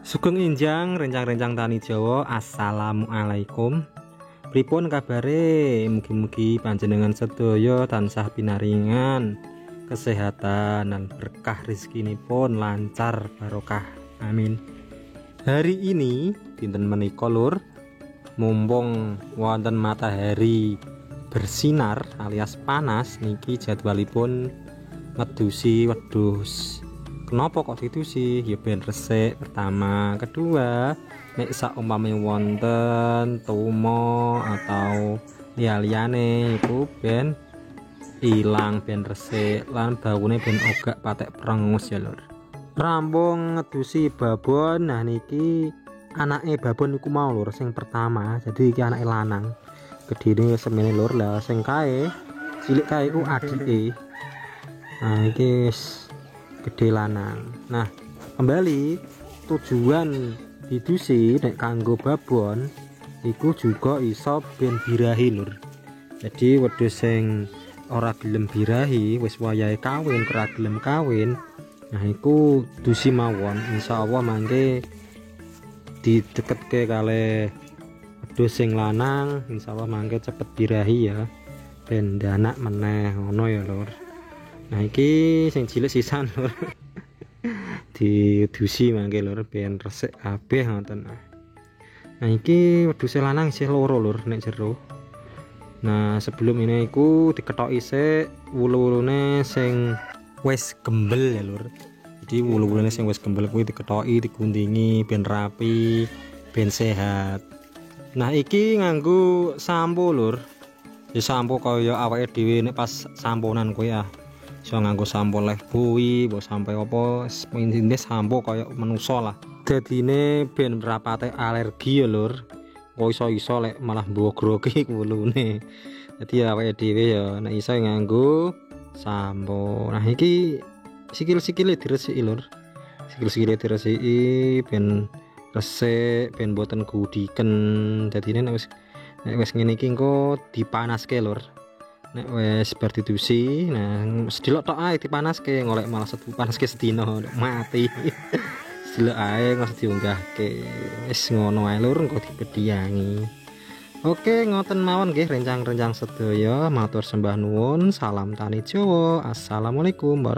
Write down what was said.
Sugeng Injang rencang-rencang tani Jawa. Assalamualaikum. Pripun kabare? Mugi-mugi panjenengan sedaya tansah pinaringan kesehatan dan berkah rezekinipun lancar barokah. Amin. Hari ini dinten menika lur, mumpung wonten matahari bersinar alias panas niki jadwalipun ngedusi wedhus. Kenapa kok didusi? Ya ben resik pertama, kedua nek saumpame wonten tumo atau liyane iku ben ilang, ben resik lan baune ben ogak patek prengus ya lur. Rambung ngedusi babon. Nah niki anake babon iku mau lur sing pertama. Jadi iki anake lanang. Gedene semene lur. Lah sing kae cilik kae iku adike. Nah iki gede lanang. Nah kembali tujuan didusi nek kanggo babon iku juga iso ben birahi lur. Jadi wedhus sing ora gelem birahi wis wayahe kawin, ora gelem kawin, nah iku dusi mawon insyaallah mangke dideketke kalih wedhus sing lanang insyaallah mangke cepet birahi ya ben anak meneh ngono ya lur. Nah iki sing cilik sisan lur. Didusi mangke lur ben resik kabeh ngoten. Nah iki wedhus lanang isih loro lur nek jero. Nah sebelum ini iku diketoki sik wulu-wulune sing wis gembel ya lur. Jadi wulu-wulune sing wis gembel kuwi diketoki, diguntingi ben rapi, ben sehat. Nah iki nganggo sampo lur. Ya sampo kaya awake dhewe nek pas samponan kuwi ah. So nganggo sampo Lifebuoy, mbok sampai apa intine sampo kaya manusa lah. Dadine ben rapate alergi ya lur. Kok iso-iso lek malah mbogrogi wulune. Dadi awake dhewe ya nek iso nganggo sampo. Nah iki sikil-sikile diresiki lur. Sikil-sikile diresiki ben resik, ben boten gudiken. Dadine nek wis ngene iki engko dipanaske lur. Nek wis bar didusi, nah sedelok tok ae dipanaske, ngolek malah dipanaske sedina mati. Sedelok ae nggak diunggahke. Wis ngono ae lur, engko dibediangi. Oke, ngoten mawon nggih rencang-rencang sedaya. Matur sembah nuwun, salam tani Jawa. Assalamualaikum.